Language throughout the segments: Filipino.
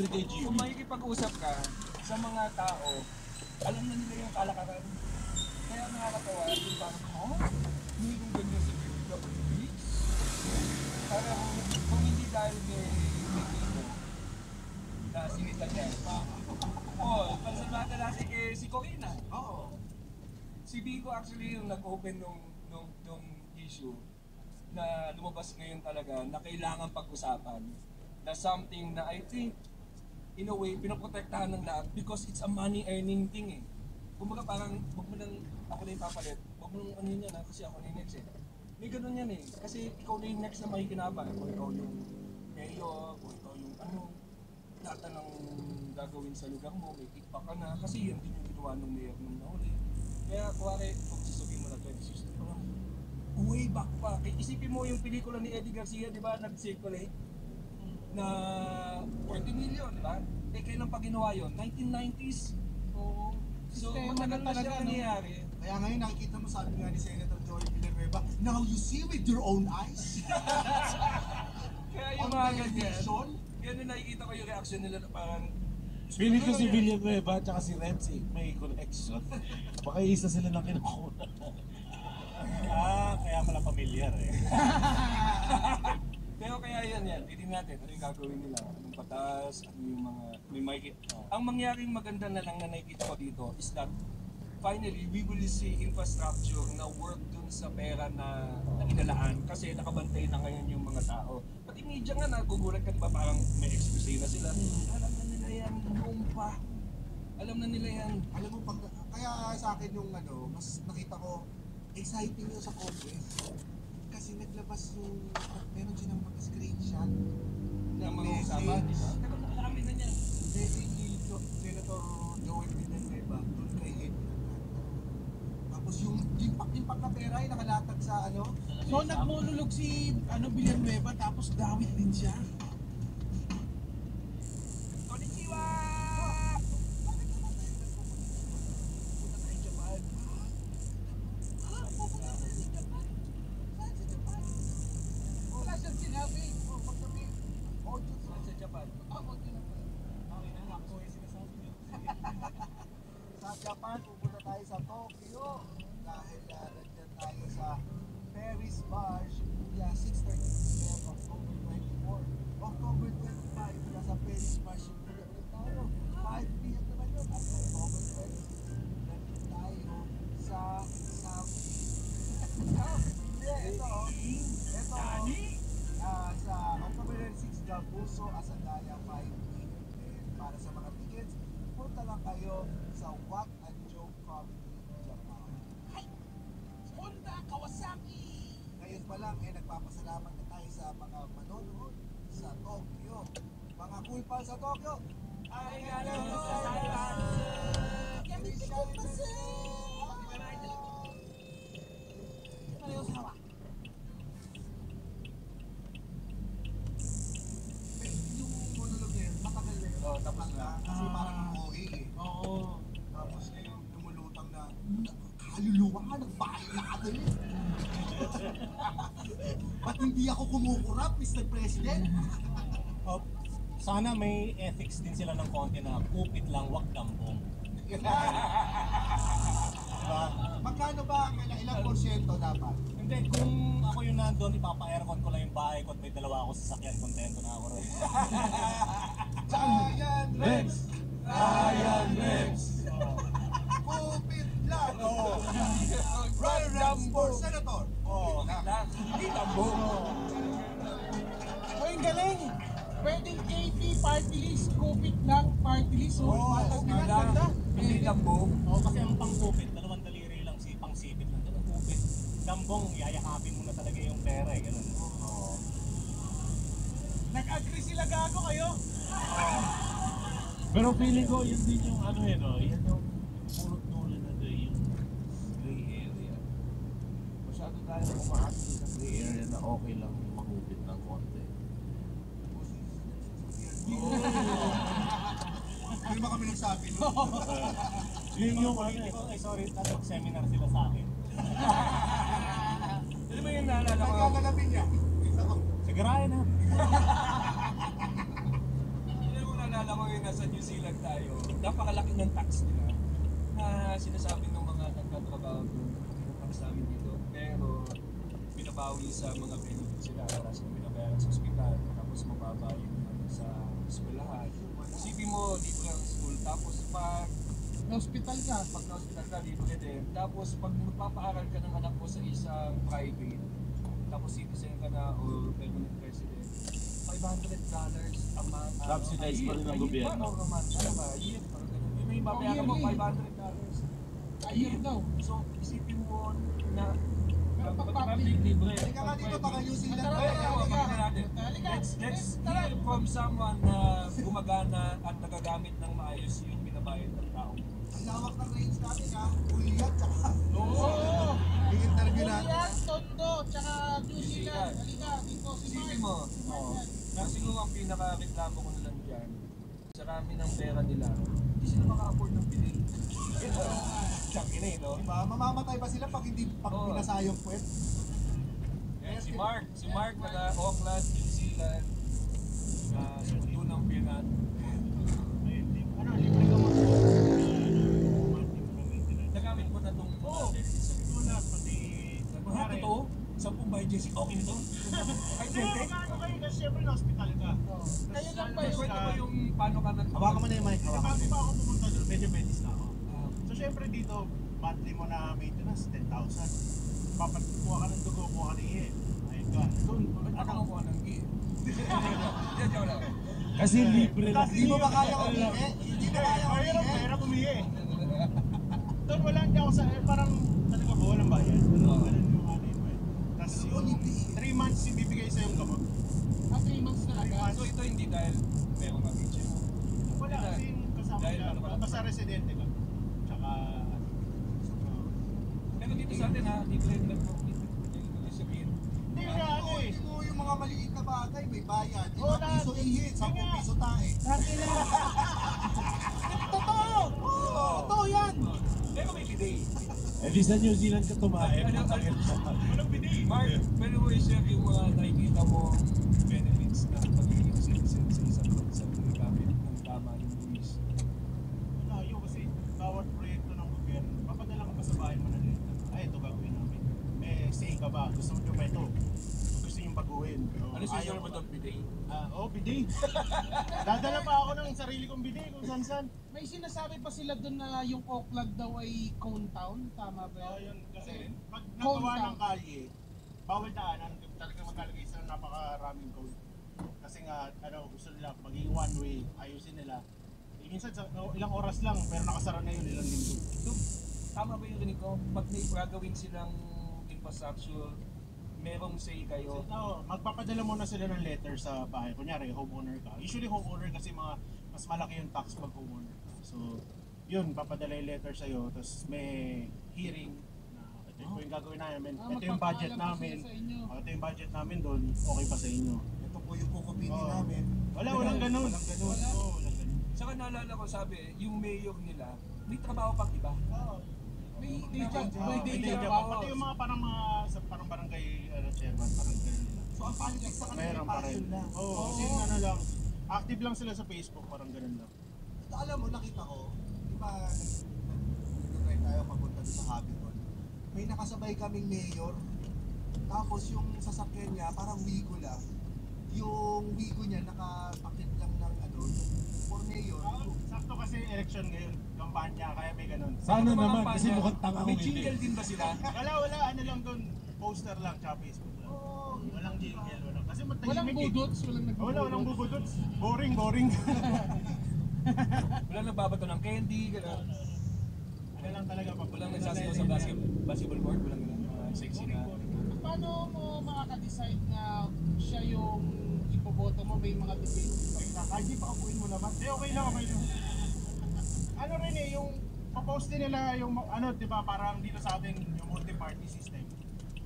libre kay Jimmy. Kung makikipag-usap ka sa mga tao, alam na nila yung kalakaran. Kaya nakakatawa, yung parang, hindi kong ganyan sa WWE. Parang kung hindi dahil may Biko na sinita niya. Pansamata na si Corina. Oo. Si Biko actually yung nag-open nung issue na lumabas ngayon talaga na kailangan pag-usapan. Na something na I think in a way, pinoprotektahan ng lahat because it's a money-earning thing eh. Kumbaga parang, huwag mo nang, ako na yung papalit, huwag mo nang ano yun yan kasi ako na yung next eh. May ganun yan eh, kasi ikaw na yung next na makikinabang. Kung ikaw yung mayor, kung ikaw yung ano, lahat ng gagawin sa lugar mo, may kickback ka na, kasi yan din yung ginawa ng mayor nung nahuli. Kaya kuwari, kung sasabihin mo na 2016, parang way back pa. Isipin mo yung pelikula ni Eddie Garcia, di ba, nag-circulate na 40 million, di ba? Eh, kailan pa ginawa yun? 1990s? Oo. So, matagal na siya nangyayari. Kaya ngayon nakikita mo, sabi nga ni Senator Joey Villanueva, now you see with your own eyes. Kaya yung mga ganyan, ganun nakikita ko yung reaction nila na parang Feeling ko si Villanueva at saka si Renzi may connection. Baka isa sila ng kinakuna. Kaya pala familiar eh. Pero kaya yan, titignan natin ano yung gagawin nila, anong batas, ano yung mga, may makikita. Ang mangyaring maganda na lang na nakikita ko dito is that finally, we will see infrastructure na work dun sa pera na inalaan kasi nakabantay na ngayon yung mga tao. Pati media nga nagugulat ka, diba parang may excuse na sila. Alam na nila yan noong pa. Alam na nila yan. Alam mo, kaya sa akin yung mas nakita ko, exciting yun sa Congress. Kasi naglabas yung, meron silang mga screenshot ng mga usapan, di ba? Pero nakarami na niyan. Message ni Senator Joey Villanueva doon kay Ed. Tapos yung limpak na pera ay nakalatag sa So nagmonolog si Villanueva tapos dawit din siya. Konnichiwa! Sa Japan, pupunta tayo sa Tokyo dahil nandiyan tayo sa Paris Bar Shibuya 6:30 p.m. October 24. October 25, nasa Paris Bar Shibuya ulit tayo. 5 p.m. naman yun. At October 26, nandito tayo sa sa October 26, Gabuso, Asagaya 5 p.m. Para sa mga tickets, punta lang kayo sa What and Joe Comedy Japan. Honda Kawasaki! Ngayon pa lang, nagpapasalamat na tayo sa mga manonood sa Tokyo. Mga cool pals sa Tokyo! Yung monolog na yun, matagal na yun. Tapos na. Kasi parang OA eh. Oo. Tapos ngayon, lumulutang na, kaluluwa ka, nagbahay na ka din. Ba't hindi ako kumukurap, Mr. President? Sana may ethics din sila ng konti na kupit lang, wag dambong. Diba? Magkano ba ang ilang porsyento dapat? Hindi, kung ako yung nandun, ipapa-aircon ko lang yung bahay ko at may dalawa ako sasakyan, kontento na ako rin. Ryan Rex! Ryan Rex! Kupit lang! Ryan Rambo! Senator! Oo. lang. Hindi tambong. Ay, ang galing! Pwedeng AP party list, kupit lang party list. Ganda. Hindi tambong. Oo, kasi ang pang-kupit, dalawang daliri lang, pang-sipit lang. Ganun, kupit. Dambong, yayakapin mo na talaga yung pera eh, ganun. Oo. Nag-agree sila gago kayo. Pero feeling ko yun din yung yan yung pulot-dulo na doon yung gray area. Masyado tayo umaasa sa gray area na okay lang yung magupit ng konti. Ano ba kami nagsabi? Yun yung Sorry, seminar sila sa akin. Alam mo yung naalala ko? Nagkakalapin niya. Sigurahin na. Alam mo naalala naalala ko yung nasa New Zealand tayo, napakalaki ng tax nila na sinasabi ng mga nagtatrabaho doon, yung tax namin dito. Pero binabawi sa mga benefits sila, wala silang binabayaran sa ospital, tapos mababa yung sa eskwelahan. Isipin mo, libre ang school, tapos Na-hospital ka. pag na-hospital ka, libre din. Tapos pag magpapaaral ka ng anak mo sa isang private, tapos citizen ka na o permanent resident, $500 a month. Subsidized pa rin ng gobyerno. Or a month, ano ba? Year, parang ganun. Yun yung babayaran mo, Yearly. $500. Ayun daw. So, isipin mo na Pero pag public libre. Halika nga dito, baka New Zealand Tara, tayo. tara, Halika. halika. Halika. Let's Tara. hear from someone na gumagana at nagagamit ng maayos yung binabayad ng tao. Ang lawak ng range natin ha. Uliat, tsaka Oo. yung interview natin. Ulian, Tondo, tsaka New Zealand. Halika, dito si Isipin Mark. mo, na siguro ang pinaka-reklamo ko na lang dyan, sa rami ng pera nila, hindi sila maka-afford ng bilig. Sabi na eh, no? Diba? Mamamatay ba sila pag hindi Oo. pinasayang puwet? Yan, si Mark taga Auckland, New Zealand, sa mundo ng Pinan. Ano, libre ka Nagamit mo na itong benefits sa Ito na, pati... Mga totoo, 10 by Jessica, okay nito? Ay, Hindi, ano kayo, kasi syempre na-hospital ka. Kayo lang ba Kwento mo yung paano ka Hawakan mo na yung mic. Hawakan Bago mo. pa ako pumunta doon, medyo betis na ako. So syempre dito, monthly mo na maintenance, 10,000. Papakuha ka ng dugo, kuha ka ng ihi. Ayun ka. Doon, Ano ko ng gear? Yan, joke lang. Kasi libre lang. Hindi mo ba kaya umihi? Hindi mo kaya Mahirap, umihi? mahirap umihi. Doon wala hindi ako sa, parang talaga ba walang bayad? Ganun yung ano yun. Tapos yung 3 months yung bibigay sa yung gamot. 3 months na agad. So ito hindi dahil meron ka picture. Wala, kasi yung kasama Dahil ka, ano ka? basta residente ka. Tsaka, Pero dito sa atin ha, libre lang po. Hindi sabihin. hindi nga ano eh. Hindi mo yung mga maliit na bagay, may bayad. Oo, 5 piso ihi, 10 piso tae. Dati na. Totoo! Totoo yan! Pero may bidet. Eh di sa New Zealand ka tumae. Walang bidi. Mark, pero mo i-share yung mga nakikita mo benefits na pagiging citizen sa isang bansa na gamit ng tama yung rules. Wala, yun kasi bawat proyekto ng gobyerno, papadala ka pa sa bahay mo na rin. Ay, ito gagawin namin. May say ka ba? Gusto mo yung ito? Gusto yung baguhin? Ano sa share mo itong bidet? Bidi. Dadala pa ako ng sarili kong bidi kung saan-saan. May sinasabi pa sila doon na yung Auckland daw ay cone town. Tama ba yun? Yun, kasi pag nagawa ng kalye, bawal daanan, talagang magkalagay sa napakaraming code. Kasi nga, gusto nila maging one way, ayusin nila. Minsan ilang oras lang, pero nakasara na yun ilang linggo. So, tama ba yung rinig ko? Pag may gagawin silang infrastructure, merong say kayo. So, magpapadala muna sila ng letter sa bahay. Kunyari, homeowner ka. Usually homeowner kasi mas malaki yung tax pag homeowner ka. So, yun, papadala yung letter sa'yo. Tapos may hearing na ito yung gagawin namin. Ito yung budget magpapaalam pa namin. sila sa inyo. Ito yung budget namin doon. Okay pa sa inyo. Ito po yung kukupiti Oo. namin. Walang ganun. Walang ganun. Oo, walang ganun. Saka naalala ko sabi, yung mayor nila, may trabaho pang iba. May day job. May day Hindi, job. diba? Pati yung mga parang barangay chairman, parang ganun nila. So ang politics sa kanila Meron pa rin. passion lang. Oo, kasi yung ano lang, active lang sila sa Facebook, parang ganun lang. Ito, alam mo, nakita ko, di ba, nag-try tayo papunta doon sa Habibon. May nakasabay kaming mayor, tapos yung sasakyan niya, parang Wigo lang. Yung Wigo niya, nakapakit lang ng yung for mayor. Sakto kasi election ngayon, kampanya, kaya may ganun. Sana Ano ba naman, ang kasi panya? mukhang tanga May kung jingle hindi. din ba sila? Wala, ano lang doon, poster lang, tsaka Facebook lang. Walang jingle, walang. Kasi Walang matahimik eh. budots, walang Walang bubudots. Boring. Wala nagbabato ng candy, gano'n. Ano lang talaga pag Walang nagsasayaw sa basketball court, walang gano'n. Sexy na. Paano mo makaka-decide na siya yung ipoboto mo? May mga debate. Kahit di pa upuin mo naman. okay lang. Ano rin eh, yung papost din nila yung di ba parang dito sa atin yung multi-party system.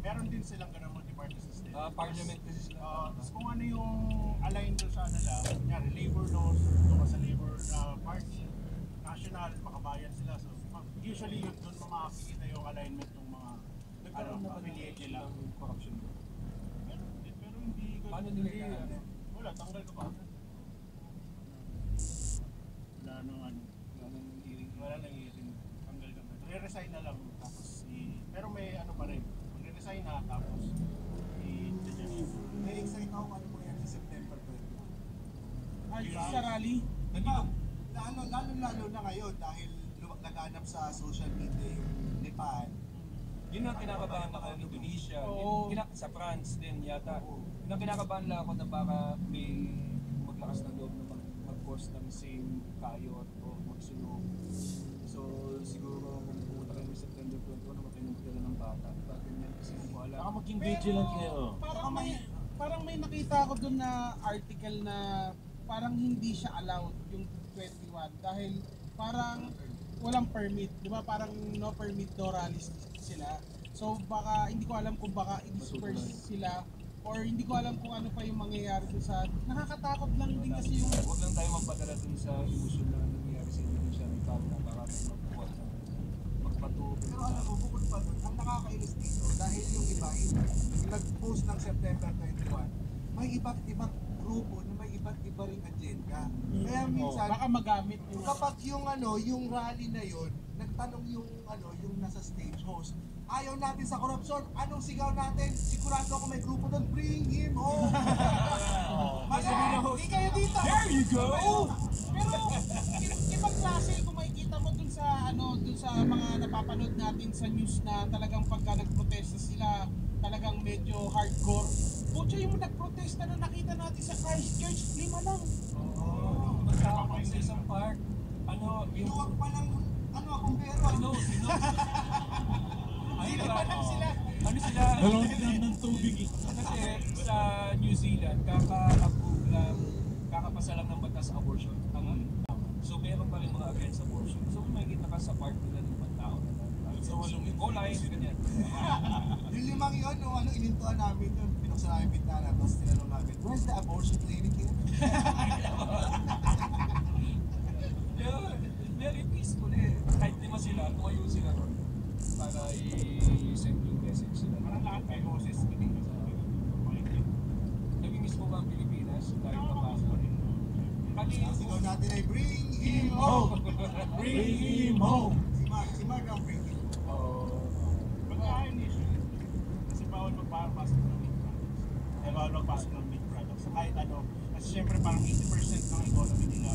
Meron din silang ganun multi-party system. Parliament kasi sila. Tapos kung ano yung align doon sa nila, kunyari labor laws, doon ka sa labor party, national, makabayan sila. So usually yun doon mo makikita yung alignment ng mga Nagkaroon na ba affiliate nila. ng corruption? Meron din, pero hindi ko Paano nila yan? wala, tanggal ko pa. rally. Lalo na ngayon dahil naganap sa social media yung Nepal. Yun ang kinakabahan ako ng Indonesia, Oo. sa France din yata. Yun ang kinakabahan lang ako na baka may maglakas ng loob na mag-cause ng same kayot o magsunog. So siguro kung pumunta kayo ng September 21, namatay ng tira ng bata. Bakit yan? Kasi hindi ko alam. Baka maging vigilant kayo. Parang may nakita ako doon na article na parang hindi siya allowed yung 21 dahil parang walang permit, di ba? Parang no permit, no rallies sila. So baka hindi ko alam kung baka i-disperse sila or hindi ko alam kung ano pa yung mangyayari doon sa nakakatakot lang din kasi yung Huwag lang tayo magpadala dun sa illusion na nangyayari sa Indonesia. May parang na baka may magpuwat na magpatuloy. Pero alam mo, bukod pa doon, ang nakakainis dito, dahil yung iba, yung nag-post ng September 21, may iba't ibang grupo na may iba't iba ring agenda. Kaya minsan, baka magamit yung kapag yung rally na yun, nagtanong yung nasa stage host, ayaw natin sa korupsyon, anong sigaw natin? Sigurado ako may grupo doon, bring him home! Hindi kayo dito! There you go! pero ibang klase kung makikita mo dun sa mga napapanood natin sa news na talagang pagka nagprotesta sila talagang medyo hardcore. Pucha yung nagprotesta na nakita natin sa Christchurch, 5 lang. Oo. Basta ako sa isang park. Yung... Luwag pa lang, akong pero. Sila sila. Ano sila? Dalawang tinam ng tubig eh. Kasi sa New Zealand, kakapasa lang ng batas sa abortion. Tama? So meron pa rin mga against abortion. So kung makikita ka sa park nila ng mga tao na so walong golay, ganyan. Yung 5 yun, inintuan namin yun, pinuksan namin bintana, tapos tinanong namin, where's the abortion clinic here? Pero very peaceful eh. Kahit 5 sila, tumayo sila ron. Para i-send yung message sila. Parang lahat may boses. Nag-miss mo ba ang Pilipinas? Kahit papasok rin. Kanina Sigaw natin ay, bring him home! Bring him home! Si Mark ang bring him home. Oo. Pagkain issue. Kasi bawal magpapasok ng meat products. Kaya bawal magpasok ng meat products. So kahit ano, kasi syempre parang 80% ng economy nila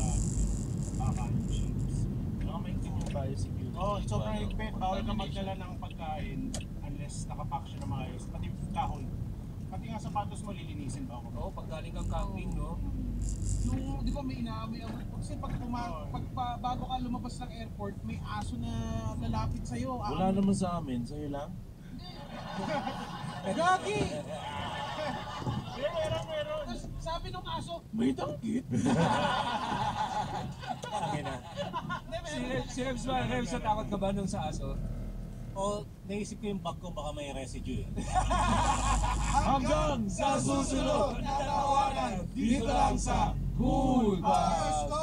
kanin chips. Baka may yung biosecurity. Sobrang higpit. Bawal ka magdala ng pagkain unless nakapack siya na maayos. Pati kahoy. Pati nga sapatos mo lilinisin ba ako? Oo, pag galing kang camping, no? Yung, di ba may inaamoy ako? Kasi bago ka lumabas ng airport, may aso na lalapit sa'yo. Wala naman sa amin, sa'yo lang. Gagi! Meron. Tapos sabi nung aso, May tangkit. Si Rebs, natakot ka ba nung sa aso? O, naisip ko yung bag ko baka may residue eh. Hanggang sa susunod na tawanan, dito lang sa Cool Buzz to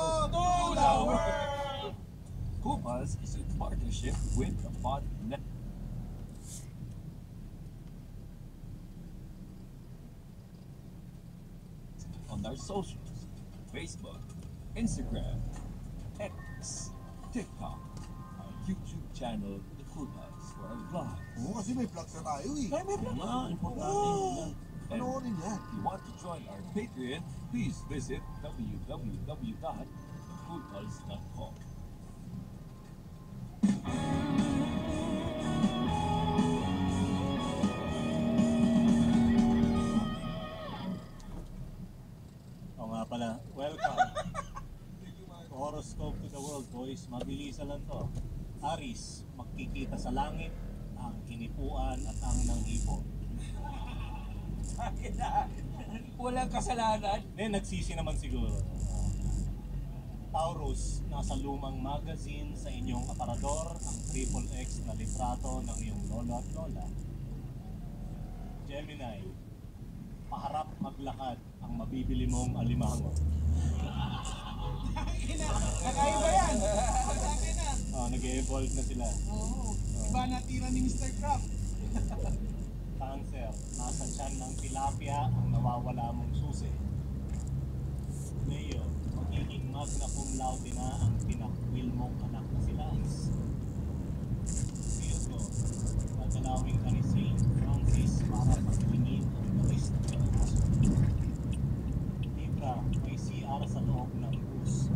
the World! Cool Buzz is in partnership with the Pod Network. On our socials, Facebook, Instagram, X, TikTok, our YouTube channel, The Cool Buzz, for our vlogs. Oo, kasi may vlogs na tayo eh. Importante yun. Panoorin yan. If you want to join our Patreon, please visit www.thecoolbuzz.com. O nga pala, welcome. Horoscope to the world, boys. Mabilisan lang to. Aris, magkikita sa langit ang hinipuan at ang nanghipo. Walang kasalanan. Nagsisi naman siguro. Taurus, nasa lumang magazine sa inyong aparador ang XXX na litrato ng iyong lolo at lola. Gemini, paharap maglakad ang mabibili mong alimango. kakaiba yan! Sabi na! Nag-evolve na sila. Oo, iba na tira ni Mr. Crab. Cancer, nasa tiyan ng tilapia ang nawawala mong susi. Leo, magiging magna cum laude na ang pinakwil mong anak na si Lance. Virgo, dadalawin ka ni Saint Francis para pagtingin ang list ng aso. Libra, may CR sa loob ng bus.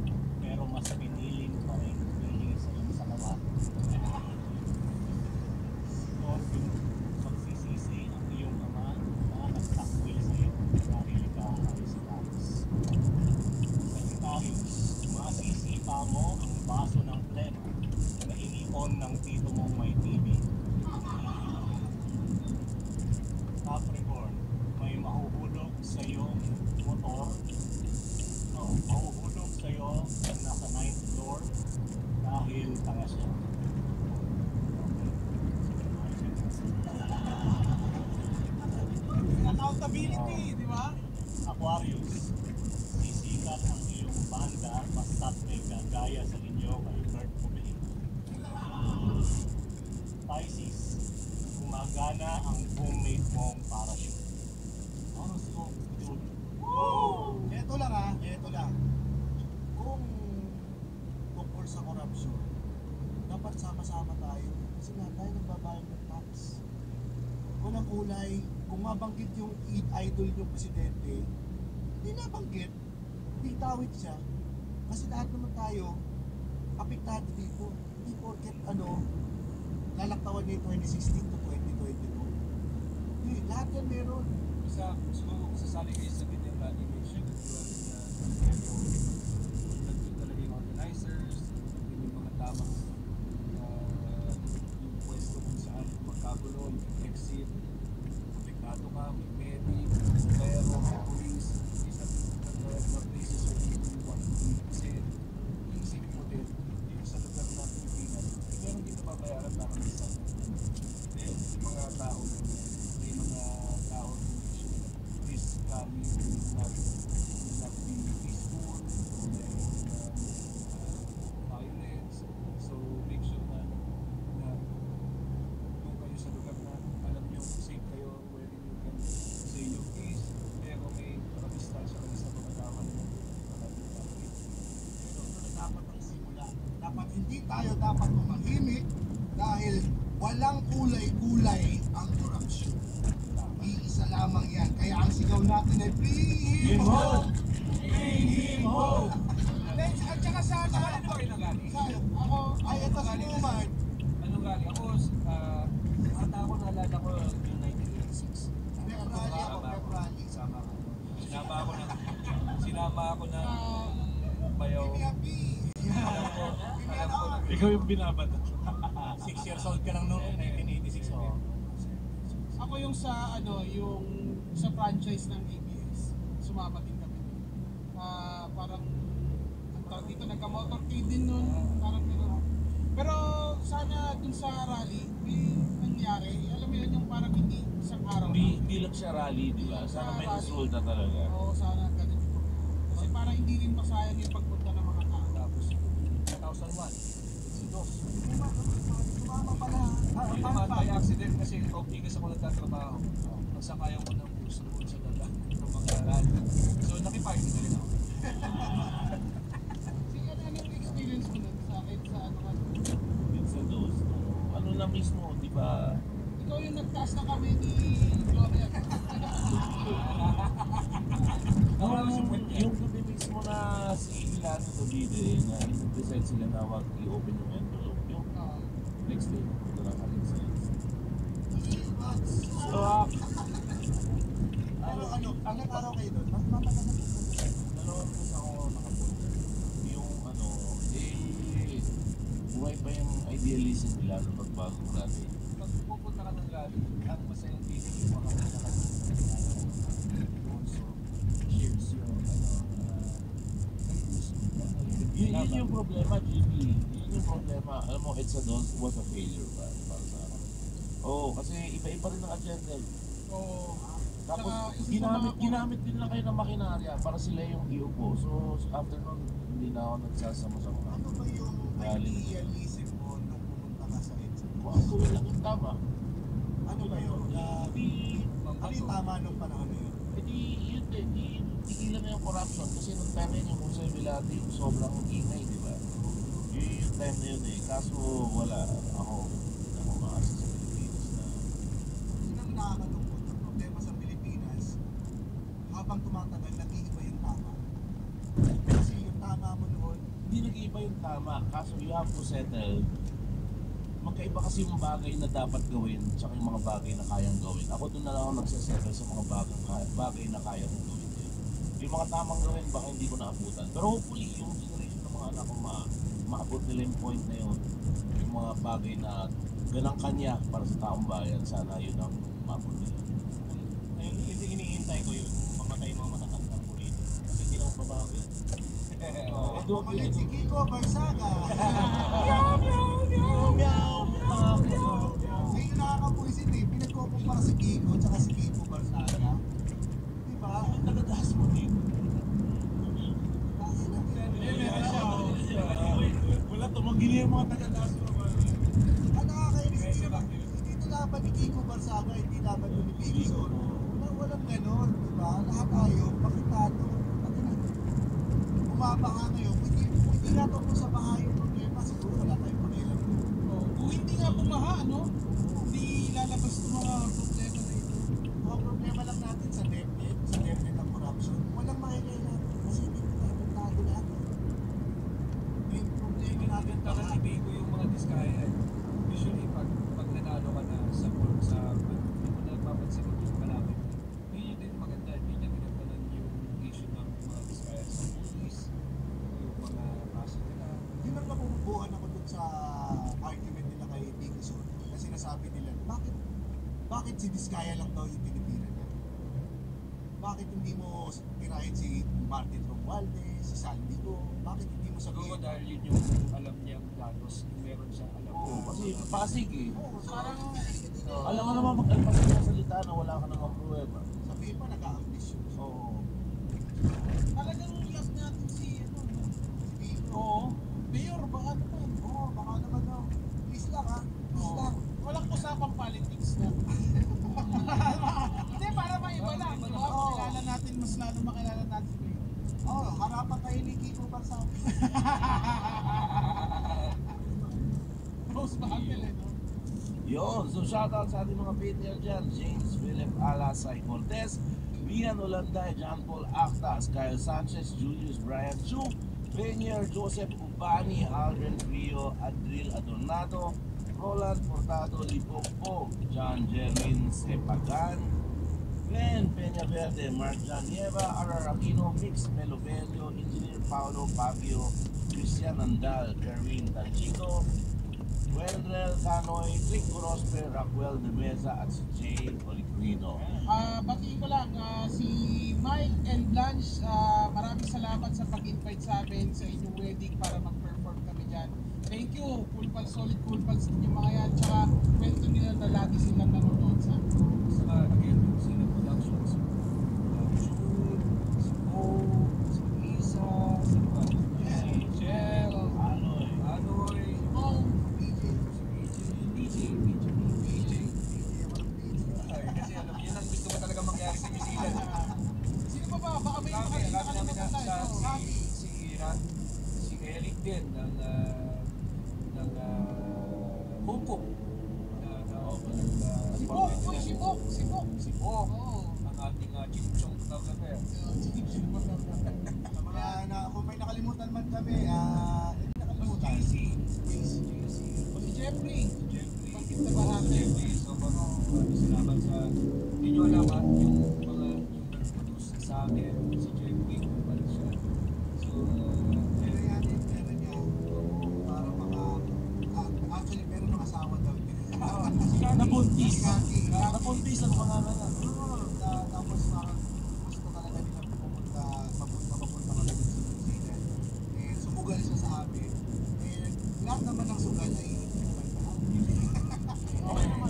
cellphone ng tito mong may TV. Capricorn, may mahuhulog sa iyong motor. No, mahuhulog sa iyo ang nasa 9th floor dahil tanga siya. Accountability, di ba? Aquarius, sisikat ang iyong banda basta't may gagaya sa inyo kay Kurt Cobain. Pisces, gumagana ang roommate mong parachute. Horoscope, dude. Ito lang ito lang. Kung tungkol sa corruption, dapat sama-sama tayo. Kasi nga tayo nagbabayad ng tax. Walang kulay, kung mabanggit yung idol yung presidente, hindi nabanggit, hindi tawid siya. Kasi lahat naman tayo, apektado dito. Hindi porket lalaktawan niya yung 2016 to 2022. Hindi, lahat yan meron. Siguro masasali kayo sa ganyan lagi, make sure that you are nandun talaga yung organizers, nandun yung mga tamang yung pwesto kung saan magkagulo, yung exit, apektado ka, may medic, pero may police, these are the places where you want to be. Kasi iisipin mo din, dito sa lugar na Pilipinas, meron dito babayaran para ng isa. Then, yung mga tao na may mga tao na this kami will not be peaceful, violence. So make sure na doon kayo sa lugar na alam nyo safe kayo, where you can say your piece, pero may distansya kayo sa mga tao na Ito na dapat ang simula. Dapat hindi tayo dapat tumahimik dahil walang kulay-kulay ang korupsyon. Iisa lamang yan. Kaya ang sigaw natin ay Free Him Home! Free Him Home! At saka sana, ano ba kayo nagaling? ako, Ay, ito si Numan. Anong galing? Ako, ata ako naalala ko yung 1986. Pep Rally ako, Pep Rally. Sama ka. Sinama ako ng bayaw. Happy! Alam ko, Ikaw yung binabato. 6 years old ka lang noon, 1986. Oh. ako yung sa yung sa franchise ng ABS. Sumama din kami. Parang ang tawag dito, nagka-motorcade din nun. Parang gano'n. Pero sana dun sa rally, may nangyari. Alam mo yun, yung parang hindi isang araw. Hindi lang siya rally, di ba? Sana may resulta talaga. Oo, sana ganun yung pagpunta. Kasi parang hindi rin masayang yung pagpunta ng mga tao. tapos 2001, si Dos. Tumama pala. Hindi naman by accident kasi Optigas ako nagtatrabaho. Nagsakayan ko ng bus doon sa dala ng mga rally. So nakiparty na rin ako. Ano yung experience mo nun sa akin sa Sa dos. Ano na mismo, di ba? ikaw yung nagtaas na kami ni Gloria. Yung gabi mismo na si Ilano Tobide na decide sila na wag i-open yung envelope. Yung next day, punta lang kami sa So, Anong araw kayo doon? Mas matagal na doon. dalawang buwan ako nakapunta. Yung buhay pa yung idealism nila nung pagbagong natin. Pag pupunta ka ng rally, ang masayang feeling yung mga kailangan also shares your Yun yung problema, JP. Yun yung problema. Alam mo, Edsa Dons was a failure ba? Para sa akin. Oo, kasi iba-iba rin ang agenda. Oo. Tapos, Saka, isa sa mga- ginamit din lang kayo ng makinarya para sila yung iupo. So, after nun, hindi na ako nagsasama sa mga Ano ba yung rally. idealism mo nung pumunta ka sa EDSA? Kung ang gawin lang yung tama. Ano ba yun? Ano yung tama nung panahon na yun? Hindi, yun din. Tigilan na yung corruption. Kasi nung time na yun, yung Jose Vilate, yung sobrang ingay, di ba? Yun yung time na yun eh. Kaso, wala. Ako maasa sa Pilipinas na Yun ang nakakalungkot. Ang problema sa Pilipinas, habang tumatagal, nag-iiba yung tama. Kasi yung tama mo noon, hindi nag-iiba yung tama. Kaso you have to settle. Magkaiba kasi yung bagay na dapat gawin tsaka yung mga bagay na kayang gawin. Ako doon na lang ako nagsasettle sa mga bagay na kaya kong gawin din. Yung mga tamang gawin, baka hindi ko naabutan. Pero hopefully, yung generation ng mga anak ko maabot nila yung point na yun, yung mga bagay na ganang kanya para sa taong bayan, sana yun ang maabot nila. Ayun, hindi hinihintay ko yun, mamatay yung mga matatandang politiko. Kasi hindi lang babago yun. Kumalit si Kiko Barsaga. Ngayon nakakapuisit eh. Pinagkukumpara si Kiko tsaka si Kiko Barsaga. Diba? Nagadaas mo dito. Wala, tumanggi na yung mga taga-taas mo. Ang nakakainis hindi laban ni Kiko Barsaga, hindi laban ni Vicky Soto. Walang ganon, diba? Lahat tayo, pakitado. Bumabaha ngayon, hindi nga tungkol sa baha yung problema, siguro wala tayong pakialam. Kung hindi nga bumaha, no? Hindi lalabas ng mga problema na ito. Ang problema lang natin sa DepEd ng corruption, walang makikailan kasi hindi ko tayo magtago lahat. Yung problema natin Taka si Bigo yung mga diskaya. Usually, pag nanalo ka na sa hindi mo na papansin yung malapit. Yun din maganda. Hindi niya pinagtanan yung issue ng mga diskaya sa police. Yung mga kaso nila. Yun ang nabubuhan ako dun sa argument nila kay Vicky Soto. Kasi sinasabi nila, bakit si Diskaya lang daw yung pinipira niya? Bakit hindi mo tirahin si Martin Romualdez, si Saldico? Bakit hindi mo Siguro sabihin? dahil yun yung alam niyang datos. Yung meron siyang alam Oo, na kasi Pasig eh. Parang Alam mo naman magkalpas ng salita na wala ka namang pruweba. sabihin pa nag-a-ambisyon. Oo. Talagang love natin si, ano, no? Si Vico. Oo. Mayor, baka naman. Oo, baka naman daw. Please lang ha. Please lang. Walang usapang politics na. Hindi, para maiba lang. Di ba? Oo. Makilala natin, mas lalo makilala natin kayo. Oo, harapan kayo ni Kiko Barsaga. Rose Battle, eh, no? Yun, so shoutout sa ating mga PTL dyan, James Philip Alasay Cortez, Bian Olanday, John Paul Actas, Kyle Sanchez, Julius Brian Chu, Venier, Joseph Ubani, Aldrin Rio, Adril Adornado, Roland Portado, Lipopo, John Jerwin Sepagan, Glenn Peña Verde, Mark John Nieva, R.R. Aquino, Mix Melovelio, Engineer Paolo Fabio, Christian Andal, Kerwin Tanchico, Wendrell Canoy, Rick Gorospe, Raquel De Mesa at si Jay Oligrino. Batiin ko lang, si Mike and Blanche, maraming salamat sa pag-invite sa amin sa inyong wedding para mag-perform kami dyan. Thank you, solid cool pals din yung mga yan. Tsaka kwento nila na lagi silang nanonood sa amin. Saka again, sila productions. June, si Mo, si Isa, si Shell, Anoy, Oh, DJ. Ay, kasi alam, yun ang gusto ko talaga mangyari sa New Zealand. sino pa ba? Baka may Alam namin na nakalimutan tayo. si Ira, si Eric din ng Hong Kong. Si Bok. Oo. Ang ating Chimchong photographer. Sa mga kung may nakalimutan man kami, hindi nakalimutan. Si Jeffrey. Jeffrey. Bakit na ba natin? Sobrang maraming salamat sa hindi nyo alam yung mga yung nag-produce sa akin si Jeffrey kung paano siya. So, Pero yan yung pera niya. Parang actually pero mga asawa daw. Nabuntis. Kaki. Nabuntis ang pangalan. Tapos gusto talaga nila pumunta kami sa New Zealand. And sumugal siya sa amin. And lahat naman ng sugal ay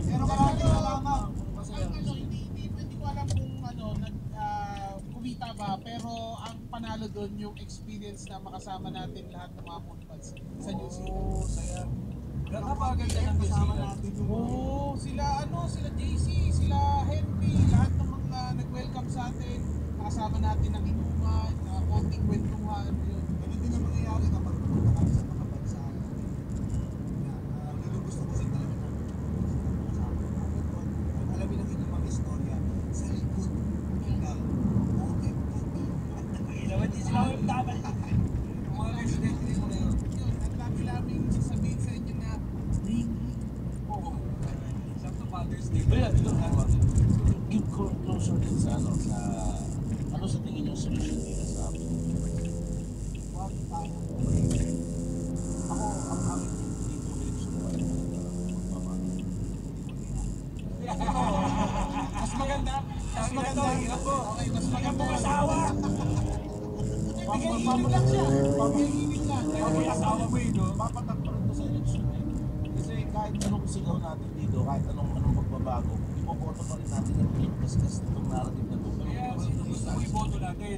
pero maraming salamat. Hindi ko alam kung kumita ba, pero ang panalo doon yung experience na makasama natin lahat ng mga footballs sa New Zealand. oh, saya. Napakaganda ng New Kasama Zealand. natin yung Sila JC, sila Henry, lahat ng mga nag-welcome sa atin, nakasama natin ng inuman, konting kwentuhan, yun. ganun din ang mangyayari kapag pumunta kami sa mga bansa natin. Yun ang gusto ko rin talaga namin kasama natin doon. At alamin ang inyong mga istorya sa likod ng OMTV. Naman din sila yung dapat. Yung mga resident din na yun. Yun, ang dami-daming sasabihin sa inyo na ring po. Sakto Father's Day. Kaya, give closure din sa ano sa tingin yung solution nila sa amin. Huwag tayo. Ako Pamahihimik lang siya. Pamahihimik lang. Kaya may asawa mo no? Papatak pa rin to sa election eh. Kasi kahit anong sigaw natin dito, kahit anong pagbabago, ipoboto pa rin natin yung pinakaskas itong narrative na to. Kaya sino gusto mo iboto natin?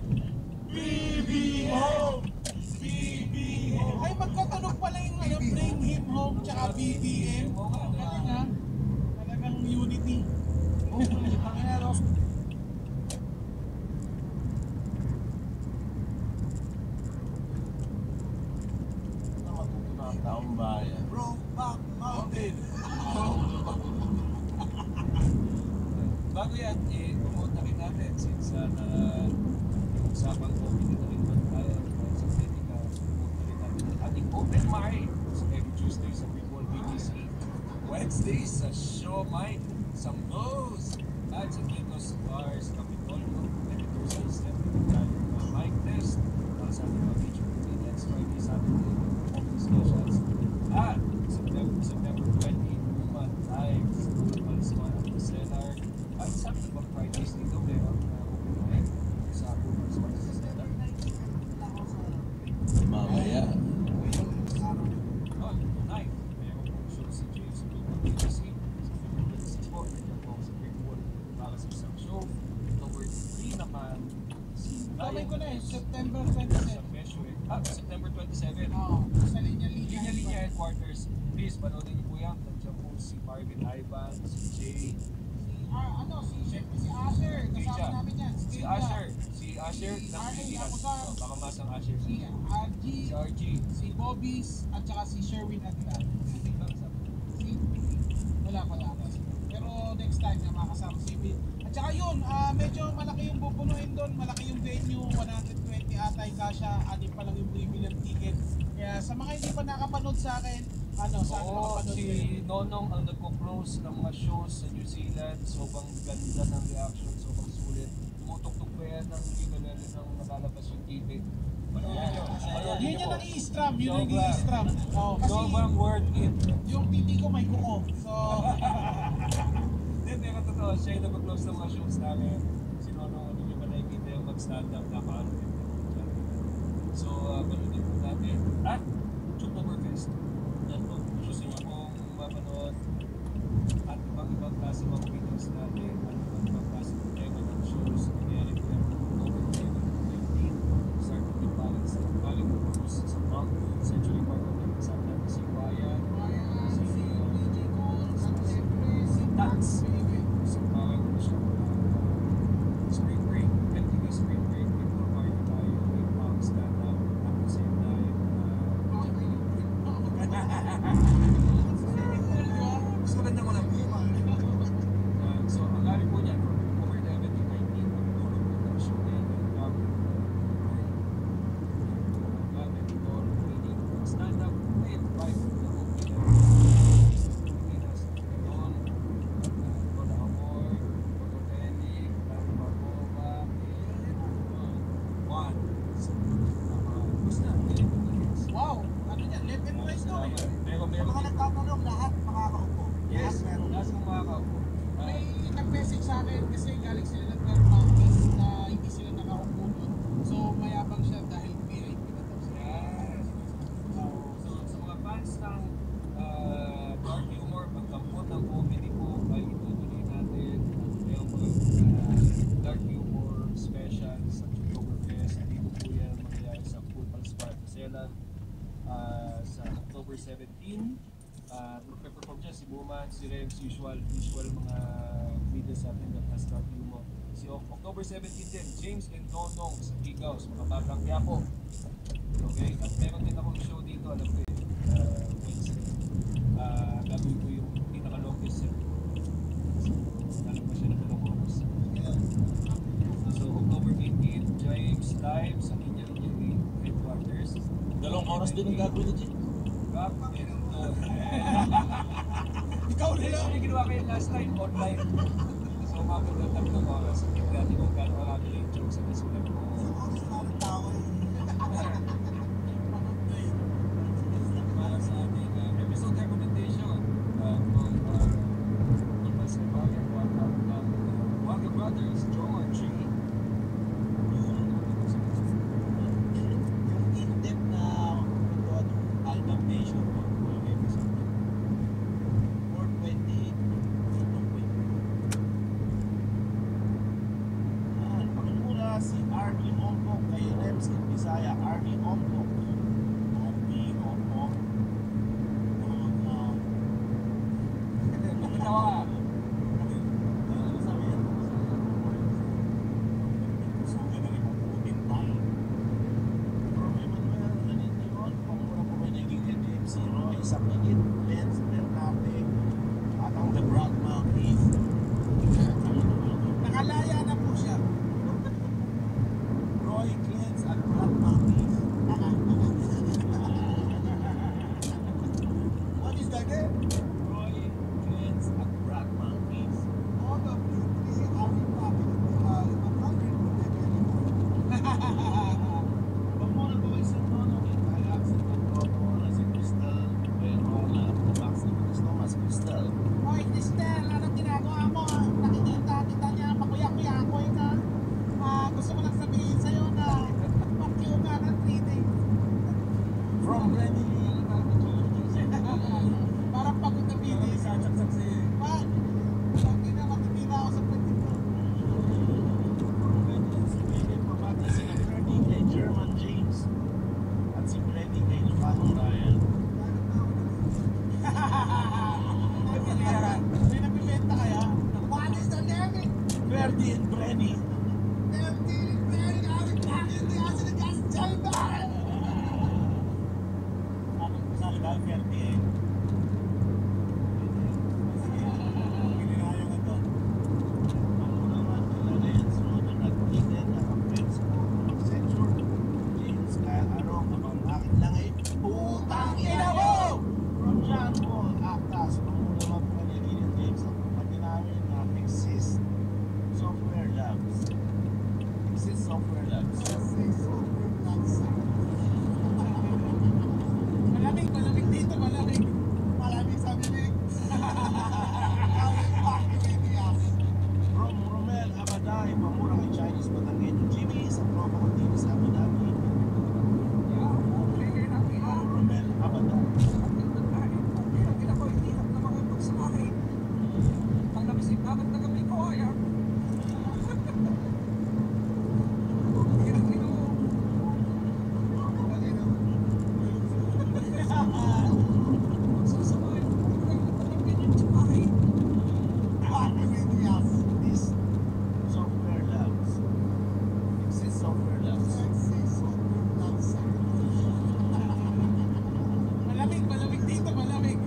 Ay, magkatunog pala yung ano, Bring Him Home tsaka BBM. Oo nga, Talaga. Talagang unity. Pero, na matuto na ang taong bayan. Brokeback Mountain. Bago yan, pumunta rin natin since usapang COVID na rin naman tayo sa Medica, pumunta rin natin ang ating open mic sa every Tuesday sa Freewall BGC, Wednesday sa Show Mic sa Mo's at sa Tito's Bars Capitolio, and Thursdays na tayo mic test para sa ating mga feature comedians, Friday, Saturday, open discussions, at September 20, Human Live sa Palisman at the Cellar. At sabi na bang Fridays dito, meron open mic sa Palisman sa Cellar. Mamaya. Oh, night. Meron pong show si James sa Freewall BGC. Sa Freewall 26 po, nandiyan po sa Freewall para sa isang show. October 3 naman, si Kamay ko na eh, September sa 27. Pesyo September 27. Oo, sa linya-linya. Linya-linya headquarters. Please, panoodin niyo po yan. Nandiyan po si Marvin Ivan, si Jay, Siyempre si Asher. Kasama namin yan. si Asher. Si Asher Si ng RA, Pilipinas. ako sa- Baka masang Asher. Si RG, Si RG. si Bobbies, at saka si Sherwin Atila. Si, wala pala. Pero next time na makasama si Bill. At saka yun, medyo malaki yung bubunuin doon. Malaki yung venue, 120 atay kasha. Anim pa lang yung premium ticket. Kaya sa mga hindi pa nakapanood sa akin, sana Oo, makapanood si kayo. Nonong ang nagpo-close ng mga shows sa New Zealand. Sobrang ganda ng reaction, sobrang sulit. Tumutok-tok pa yan ng gigalala ng nakalabas yung TV. Panoodin nyo. Panoodin Yun nyo yung po. nag-i-strum, yun yung Sobra. nag-i-strum. Oh, kasi Sobrang worth it. yung titi ko may kuko. So, Hindi, pero totoo, siya yung nag-close ng mga shows namin. Si Nonong, ano nyo ba nakikita yung mag-stand up na paano din. So, panoodin po natin. At, Oktoberfest. Yan po, gusto nyo pong mapanood at ibang klase mga videos natin at ibang klase ng tema ng shows. Nangyari po yan October 15. Start with Balance at Balik Cruise sa Mount Century Park Hotel. Kasama natin si Ryan, si DJ Cole, at siyempre si Tats. Baby. So, parang ano siya, spring break, MTV spring break, before party tayo, may pang stand up, at the same time, gusto ko ganda mo lang. So, ang gari po niyan, from October 11 to 19, magtulog po ng show na yan, ang gagawin po. Ang gagawin po, meaning, stand up, may vibe na po. Pilipinas, Leon, Lola Amor, Toto Telly, Tati Barbova, and Juan. Basta, Pilipinas. Wow, ano yan, left and right to eh. Meron Sa mga nagtatanong, lahat makakaupo. Yes, Lahat meron. lahat ng makakaupo. May nag-message sa akin kasi galing sila ng Fairbanks na hindi sila nakaupo doon. So mayabang siya dahil VIP na daw sila. Yes. So, sa mga fans ng dark humor, pagkampot ng comedy po, ay itutuloy natin. Mayroon mga dark humor special sa Oktoberfest. Dito po yan mangyayari sa Pulpals Park sa Selan sa October 17. Magpe-perform dyan si Buman, si Rems, usual mga comedians natin that has dark humor. Si October 17 din, James and Nonong sa Gigaws, mga batang Quiapo. Okay, at meron din akong show dito, alam ko yun, Wednesday. Gagawin ko yung pinaka-longest set. So, alam ko siya na 2 oras. So, October 18, James live sa Linya-Linya Headquarters. 2 oras din ang gagawin ni Jim. Rock and roll. Ikaw na lang. Yung ginawa ko yung last time, online. So, umabot ng 3 oras. Tingnan natin kung gano'n marami yung jokes na nasulat ko. Ang maraming tao eh. Para sa ating episode recommendation from Nicholas Caballer, Wanga Brothers, John G. Isang Minit, Benz Bernate, at ang The Broad Monkeys. Nakalaya na po siya. Roy Clintz at Broad Monkeys. What is that name? Roy Clintz at Broad Monkeys. All of you three are in pocket in a country with the Pag mo na gawin sa tono, may accent ng tono na si Crystal. Pero na, box na gusto mas Crystal. Hoy, Cristel, anong ginagawa mo? Nakikita kita niya, makuya-kuya-kuya ka. Gusto ko lang sabihin sa'yo na mag-queue ka ng 3 days. From Renny, Parang pagod na bilis. Sasaksak si... Hindi na makikita ako sa pwede ko. Pabati sila Freddy kay German James at si Freddy kay Lufano Ryan. May nagbibenta kaya? What is the name? Freddy and Freddy. They're dealing very out in pocket in the house of the gas chamber. Sabi ba, Ferdi eh. Sige, gininayo ko to. Ako naman nila Renz Roder at Eden na ang friends ko ng Central James kaya araw abang akin lang ay putang ina mo! From John Paul Actas, kung naman po ni Eden James ang kumpanya namin na Exist Software Labs. Exist Software Labs. Malamig dito, malamig. Malamig sa bibig. Out in pocket in the house. From Romel Abaday, pamura kay Chinese Batanggenyo Jimmy sa Provo Continue sa Abu Dhabi. From Romel Abaday. Pocket in the house. This Software Labs. Exist Software Labs. Malamig dito, malamig.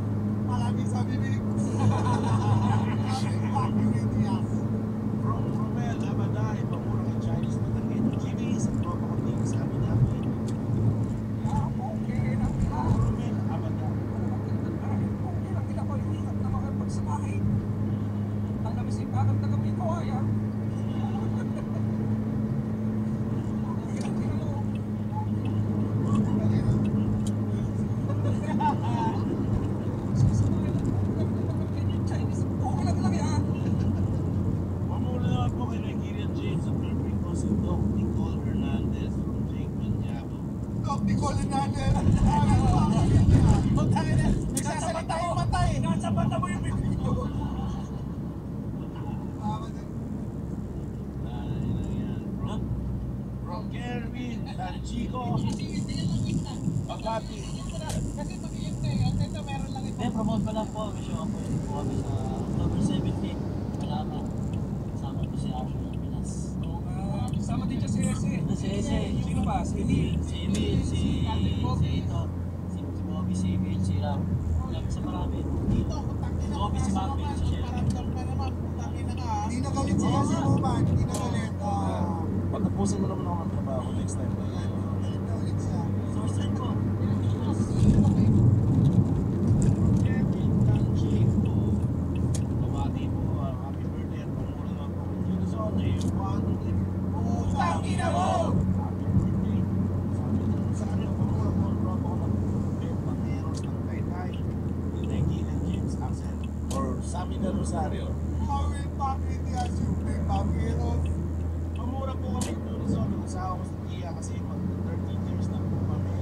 Malamig sa bibig. Out in pocket in the house. From Romel Abaday, pamura kay Chinese Batanggenyo Jimmy sa Provo Continue sa Abu Dhabi. From Romel Abaday. Pamura naman po kay Nigerian James sa Perfect ko si Doc Nicole Hernandez from Jake Manyabo. Top Nicole Hernandez. Out in pocket in the house. Putangin na, nagsasalita yung mata eh. Nasabata mo yung bibig ko. From Kerwin Tanchico Makati. Kasi mag-iintay, ito meron lang ito. Promote pa lang po. Wish you po po kami sa October 17. Malaman. Kasama po si Asher ng Pinas. Sama din siya si Ese. Si Ese. Sino ba? Si Emil. Si Emil, si Ito, si Bobby, si Emil, si Ram. Alam sa marami. Dito, putangin na. Bobby, si Bobby, si Shelby. Paramdam ka naman, putangin na ka. Hindi na galit siya si Roman. Hindi na galit. Pagtapusin mo naman ako ng trabaho next time. Galit na ulit siya. Source line ko. Kevin Tanchico. Kabati po. Happy birthday at pamura naman po. Junison, putang ina mo! Happy birthday. Sabi ko sa kanya, pamura po. Drop ako ng Ben Pateros ng Taytay. Ni Nigerian James Accent. Or Sammy Del Rosario. Out in pocket in the house. You big Papiros. Pamura po kami ng Luzon. Nag-asawa ko sa Tia kasi mag-13 years na po kami.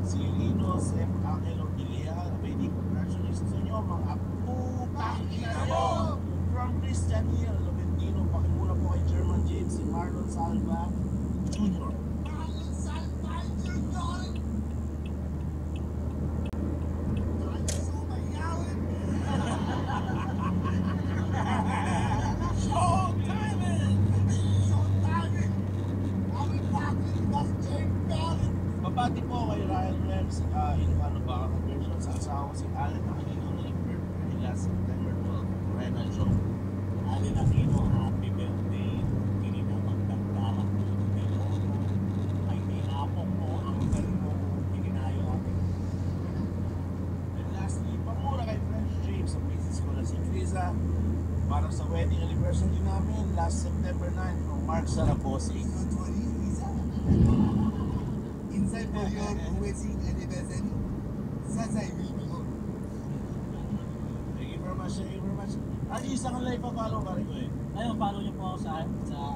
Si Lino, Sef, Angelo, Villar, Abedi, congratulations sa inyo mga putang ina mo! From Christian Hill, Lobentino, pakimura po kay German James, si Marlon Salva Jr. Marlon Salva Jr. Tayo sumayawin. Showtime! si Alan Aquino na birthday last September 12. Renal Show. Alin Aquino, happy birthday. Hindi na magdagdaran mo pero ay tinapong mo ang mo. Hindi na yung ating And lastly, pamura kay French James sa business ko na si Criza para sa wedding anniversary namin last September 9 from Mark Sarabosi. Inside for your wedding anniversary, Sasay will be on. Thank you very much, thank you very much. Archie, isa ka live pa-follow ka rin ko eh. Ayun, follow nyo po ako sa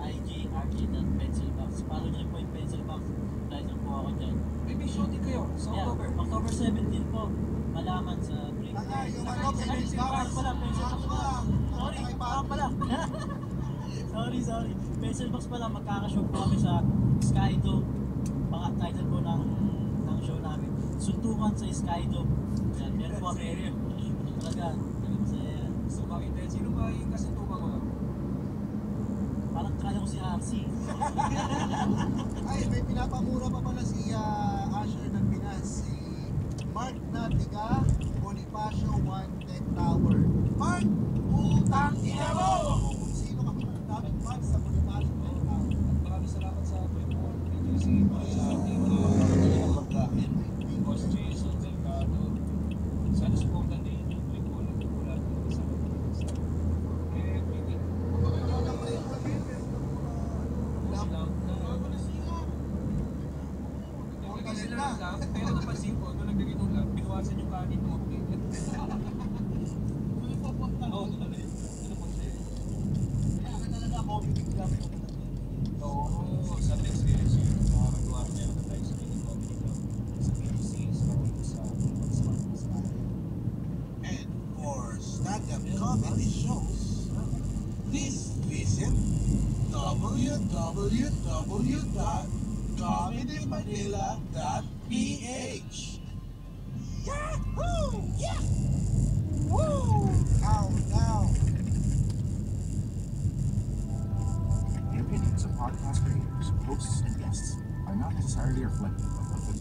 IG, rg.pencilbox. Follow nyo po yung Pencilbox. Live po ako dyan. May show din kayo sa Yeah, October. October 17 po. Malaman sa Green. Yung Ay, ano, Pencilbox pala, Pencilbox pala. Sorry, pala. sorry. Pencilbox pala, magkakashow po kami sa Skydome. Pangat title po ng show namin. Suntukan sa Skydome. Yan, meron po kami. Talaga, masaya yan. So bakit eh? Sino ba yung kasuntukan mo? Parang kaya ko si RC. Ay, may pinapamura pa pala si Asher ng Pinas, si Mark Natiga, Bonifacio 1 Tech Tower. Mark, utang ina mo! Sino ka ba? Daming fans sa Bonifacio Tech Tower. Maraming salamat sa Twitter, PGC, sa ating Pagkain. Boss Jason Delgado. Sana supportan din yung tweet ko na wala ko sa eh, pwede. Pero napansin ko, nung nagbigay ng lang, binawasan yung kanin mo. Oo, talaga. Ano po siya? Kaya ka talaga, Bobby Big Club. Oo, sa next release yun. Makakagawa niya na tayo sa Mini Comedy Club. Sa PGC, sa And for stand-up comedy shows, please visit www.comedymanila.ph. Yahoo! Yeah! Woo! Now. The opinions of podcast creators, hosts, and guests are not necessarily reflective of the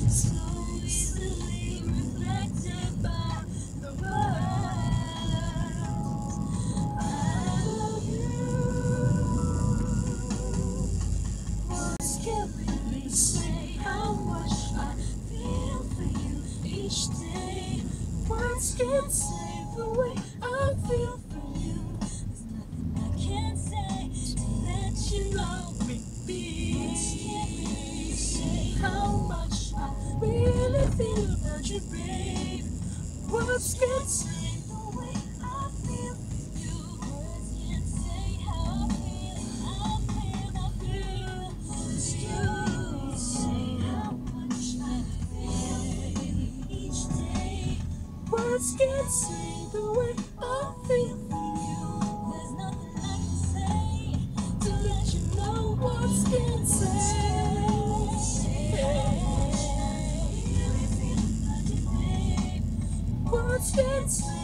so easily reflected by the world. I love you. Words can't really say how much I feel for you each day. Words can't say the way I feel for you. There's nothing I can say to let you love me be. Words can't really say how much I really feel about you, babe. Words can't say the way I feel for you. Words can't say how I feel for you. Say how much I feel for you each day. Words can't say the way I feel for you. There's nothing I can say to let you know. Words can't say. Words can't say.